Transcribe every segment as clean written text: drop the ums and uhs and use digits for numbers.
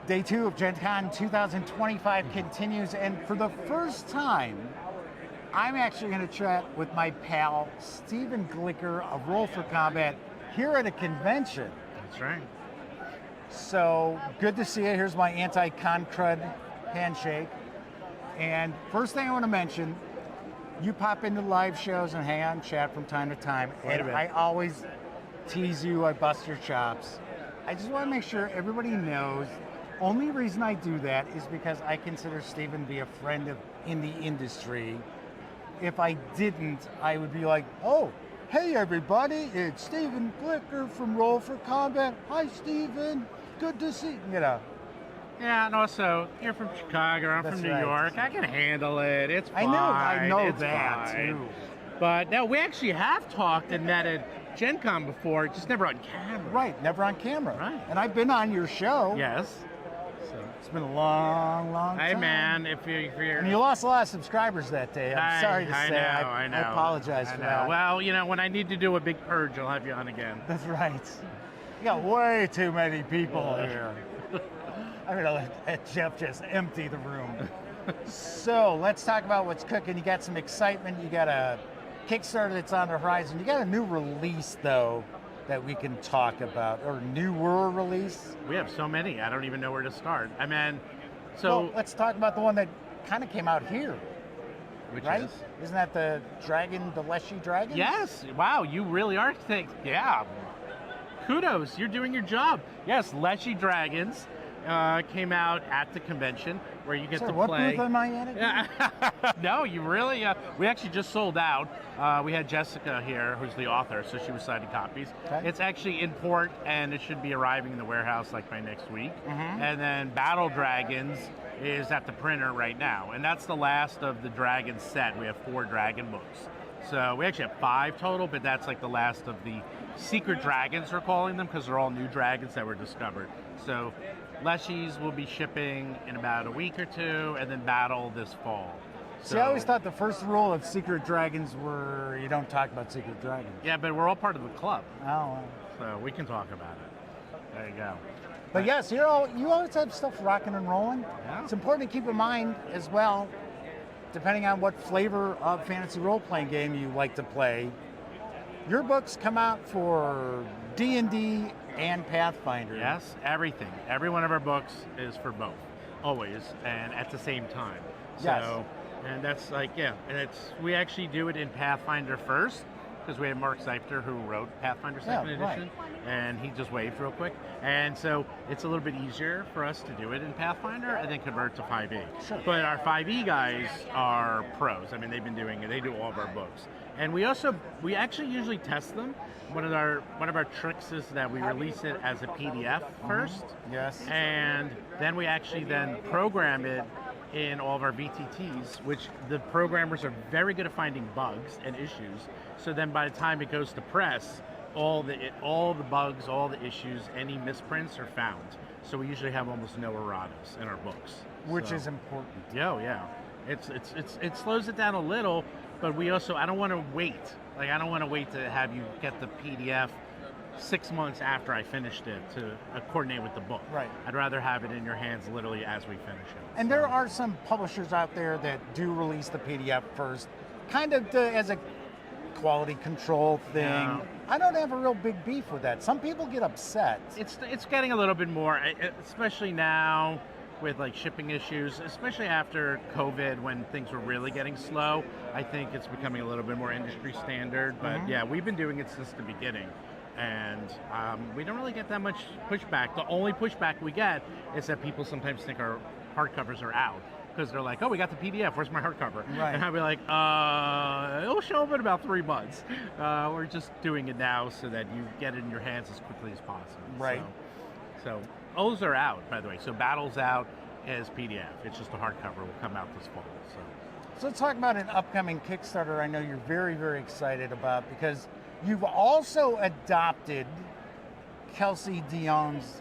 Day 2 of Gen Con 2025 continues, and for the first time, I'm actually going to chat with my pal, Stephen Glicker of Roll for Combat, here at a convention. That's right. So, good to see you. Here's my anti-con crud handshake. And first thing I want to mention, you pop into live shows and hang out and chat from time to time, and I always tease you, I bust your chops. I just want to make sure everybody knows, only reason I do that is because I consider Stephen to be a friend in the industry. If I didn't, I would be like, oh, hey everybody, it's Stephen Glicker from Roll for Combat. Hi Stephen, good to see you. Yeah, and also, you're from Chicago, I'm from New York. I can handle it. It's fine. I know it's that fine. too. But no, we actually have talked and met at Gen Con before, just never on camera. Right, never on camera. Right. And I've been on your show. Yes. It's been a long time. Hey man, if you're... And you lost a lot of subscribers that day. I'm sorry to say. I know. I apologize for that. Well, when I need to do a big purge, I'll have you on again. That's right. You got way too many people here. I'm going to let Jeff just empty the room. So let's talk about what's cooking. You got some excitement. You got a Kickstarter that's on the horizon. You got a new release, though, that we can talk about, or newer release. We have so many, I don't even know where to start. I mean, well, let's talk about the one that kind of came out here. Which right? is? Isn't that the dragon, the Leshy dragon? Yes. Wow, you really are. Yeah. Kudos, you're doing your job. Yes, Leshy Dragons came out at the convention where you get to play. What booth am I at? No, you really. We actually just sold out. We had Jessica here, who's the author, so she was signing copies. Okay. It's actually in port, and it should be arriving in the warehouse like by next week. And then Battle Dragons is at the printer right now, and that's the last of the dragon set. We have 4 dragon books. So we actually have 5 total, but that's like the last of the secret dragons, we're calling them, because they're all new dragons that were discovered. So Leshies will be shipping in about a week or 2, and then Battle this fall. See, I always thought the first rule of secret dragons were you don't talk about secret dragons. Yeah, but we're all part of the club. Oh, well. So we can talk about it. There you go. But yes, you always have stuff rocking and rolling. Yeah. It's important to keep in mind as well, depending on what flavor of fantasy role-playing game you like to play, your books come out for D&D and Pathfinder. Yes, everything. Every one of our books is for both, always, and at the same time. Yes. So, and that's like, yeah, and we actually do it in Pathfinder first, because we have Mark Zeifter who wrote Pathfinder 2nd edition, and he just waved real quick. And so it's a little bit easier for us to do it in Pathfinder and then convert to 5e. Sure. But our 5e guys are pros. I mean, they've been doing it. They do all of our books. And we actually usually test them. One of our tricks is that we release it as a PDF first. Yes. And then we actually program it in all of our VTTs, which the programmers are very good at finding bugs and issues. So then by the time it goes to press, all the bugs, all the issues, any misprints are found. So we usually have almost no erratas in our books. Which is important. Yeah. It slows it down a little, but I don't want to wait. Like, I don't want to wait to have you get the PDF 6 months after I finished it to coordinate with the book. Right. I'd rather have it in your hands literally as we finish it. And there are some publishers out there that do release the PDF first, kind of as a quality control thing. Yeah. I don't have a real big beef with that. Some people get upset. It's getting a little bit more, especially now with like shipping issues, especially after COVID when things were really getting slow. I think it's becoming a little bit more industry standard. But yeah, we've been doing it since the beginning. And we don't really get that much pushback. The only pushback we get is that people sometimes think our hardcovers are out. Because they're like, oh, we got the PDF, where's my hardcover? Right. And I'll be like, it'll show up in about 3 months. We're just doing it now so that you get it in your hands as quickly as possible. Right. So those are out, by the way. So Battle's out as PDF. It's just a hardcover. Will come out this fall. So let's talk about an upcoming Kickstarter I know you're very, very excited about, because you've also adopted Kelsey Dion's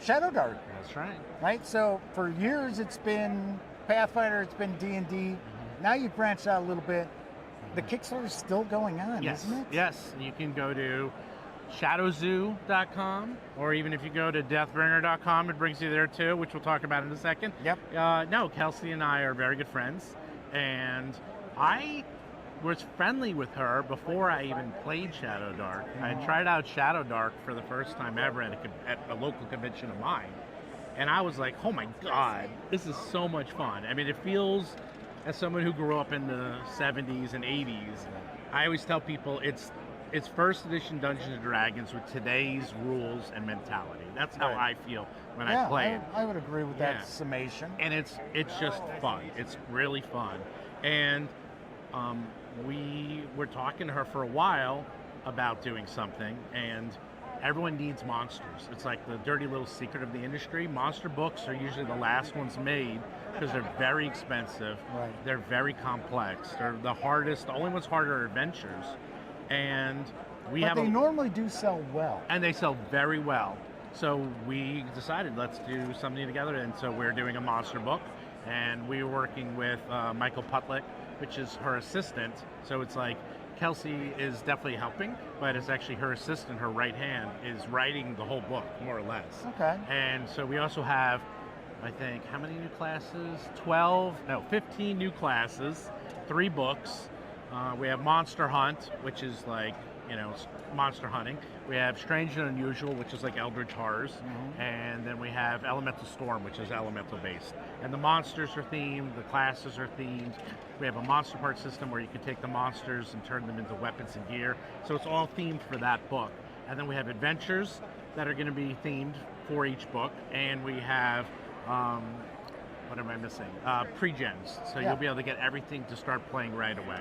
Shadowdark. That's right. Right? So for years it's been Pathfinder, it's been D&D. Now you've branched out a little bit. The Kickstarter's still going on, Yes. isn't it? Yes. You can go to Shadowzoo.com, or even if you go to Deathbringer.com, it brings you there too, which we'll talk about in a second. Yep. No, Kelsey and I are very good friends, and I was friendly with her before I even played Shadowdark. I tried out Shadowdark for the first time ever at a local convention of mine, and I was like, oh my god, this is so much fun. I mean, it feels, as someone who grew up in the 70s and 80s, I always tell people it's first edition Dungeons and Dragons with today's rules and mentality. That's how I feel when I play it. I would agree with that summation. And it's just fun. It's really fun. And we were talking to her for a while about doing something, and everyone needs monsters. It's like the dirty little secret of the industry. Monster books are usually the last ones made because they're very expensive. Right. They're very complex. They're the hardest. The only ones harder are adventures. And they normally do sell well. And they sell very well. So we decided, let's do something together. And so we're doing a monster book. And we were working with Michael Putlick, which is her assistant. So it's like Kelsey is definitely helping, but it's actually her assistant, her right hand, is writing the whole book, more or less. Okay. And so we also have, I think, how many new classes? 15 new classes, 3 books. We have Monster Hunt, which is like, monster hunting. We have Strange and Unusual, which is like Eldritch Horrors. And then we have Elemental Storm, which is elemental based. And the monsters are themed, the classes are themed. We have a monster part system where you can take the monsters and turn them into weapons and gear. So it's all themed for that book. And then we have adventures that are going to be themed for each book. And we have, what am I missing? Pre-gens. So you'll be able to get everything to start playing right away.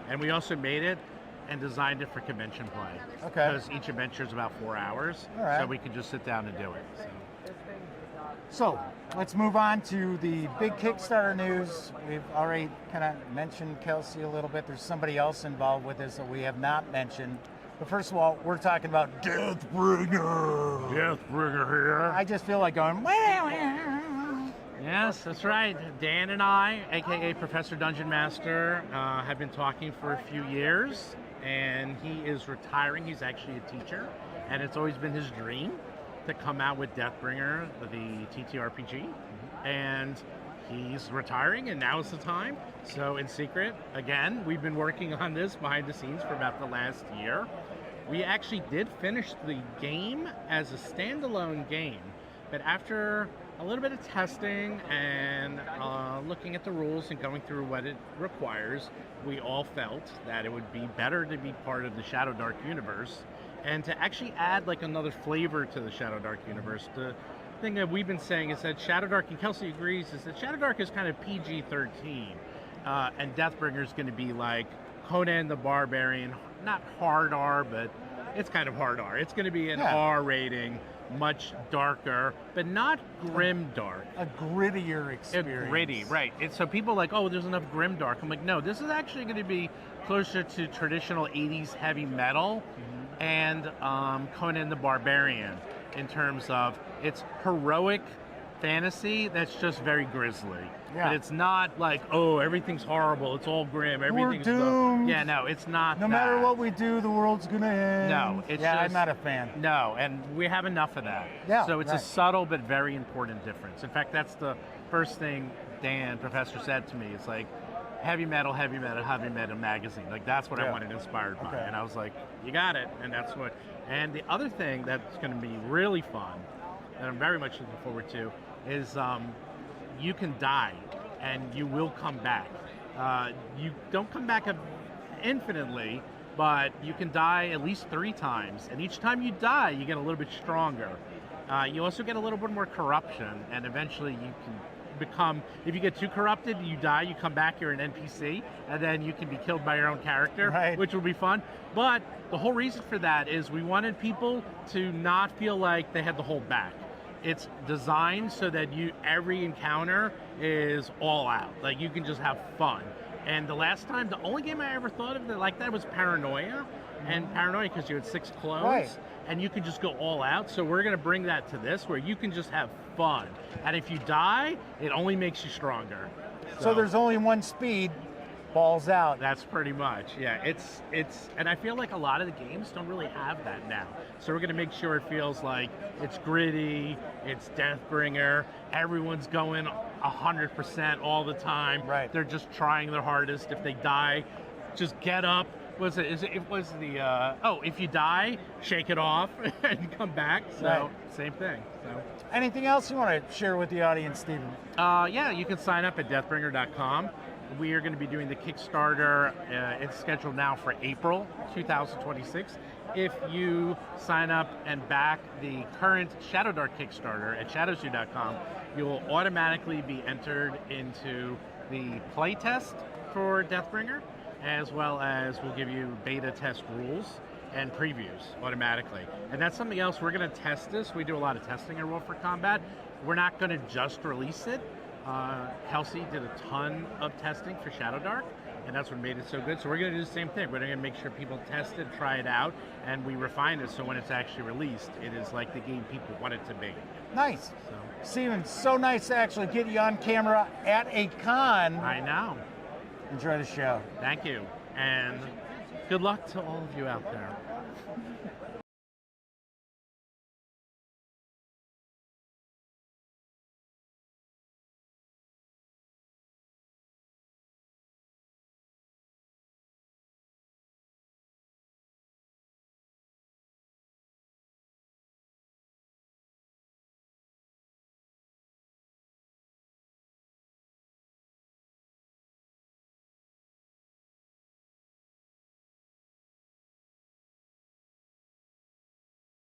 And we also made it and designed it for convention play. Okay. Because each adventure is about 4 hours. All right. So we can just sit down and do it. So let's move on to the big Kickstarter news. We've already kind of mentioned Kelsey a little bit. There's somebody else involved with this that we have not mentioned. But first of all, we're talking about Deathbringer. Deathbringer here. I just feel like going, Yes, that's right. Dan and I, aka Professor Dungeon Master, have been talking for a few years, and he is retiring. He's actually a teacher, and it's always been his dream to come out with Deathbringer, the TTRPG, and he's retiring, and now is the time. So in secret, again, we've been working on this behind the scenes for about the last year. We actually did finish the game as a standalone game, but after a little bit of testing and looking at the rules and going through what it requires, we all felt that it would be better to be part of the Shadowdark universe and to actually add like another flavor to the Shadowdark universe. The thing that we've been saying is that Shadowdark, and Kelsey agrees, is that Shadowdark is kind of PG-13, and Deathbringer is going to be like Conan the Barbarian, not hard R, but it's kind of hard R. It's going to be an R rating, much darker, but not grim dark. A grittier experience. Gritty, right. So people are like, oh, there's enough grim dark. I'm like, no, this is actually going to be closer to traditional 80s heavy metal and Conan the Barbarian in terms of its heroic fantasy that's just very grisly. Yeah. But it's not like, oh, everything's horrible, it's all grim, everything's doomed. Yeah, no, it's not. No matter what we do, the world's gonna end. No, it's I'm not a fan. No, and we have enough of that. Yeah, so it's a subtle but very important difference. In fact, that's the first thing Dan, Professor, said to me. It's like, heavy metal magazine. Like, that's what I wanted inspired by. And I was like, you got it. And that's what. And the other thing that's going to be really fun, that I'm very much looking forward to, is you can die and you will come back. You don't come back infinitely, but you can die at least 3 times. And each time you die, you get a little bit stronger. You also get a little bit more corruption, and eventually you can become, if you get too corrupted, you die, you come back, you're an NPC, and then you can be killed by your own character, which will be fun. But the whole reason for that is we wanted people to not feel like they had to hold back. It's designed so that every encounter is all out. Like, you can just have fun. And the last time, the only game I ever thought of that like that was Paranoia. And Paranoia, because you had 6 clones, and you can just go all out. So we're going to bring that to this, where you can just have fun. And if you die, it only makes you stronger. So there's only one speed, balls out. That's pretty much, yeah. It's and I feel like a lot of the games don't really have that now. So we're gonna make sure it feels like it's gritty, it's Deathbringer, everyone's going 100% all the time. Right. They're just trying their hardest. If they die, just get up. If you die, shake it off and come back. So Right. same thing. So. Anything else you want to share with the audience, Stephen? Yeah, you can sign up at deathbringer.com. We are going to be doing the Kickstarter. It's scheduled now for April 2026. If you sign up and back the current Shadowdark Kickstarter at shadowzoo.com, you will automatically be entered into the playtest for Deathbringer, as well as we'll give you beta test rules and previews automatically. And that's something else. We're going to test this. We do a lot of testing at Roll for Combat. We're not going to just release it. Kelsey did a ton of testing for Shadowdark, and that's what made it so good. So we're going to do the same thing. We're going to make sure people test it, try it out, and we refine it so when it's actually released, it is like the game people want it to be. Nice. So. Stephen, so nice to actually get you on camera at a con. I know. Enjoy the show. Thank you, and good luck to all of you out there.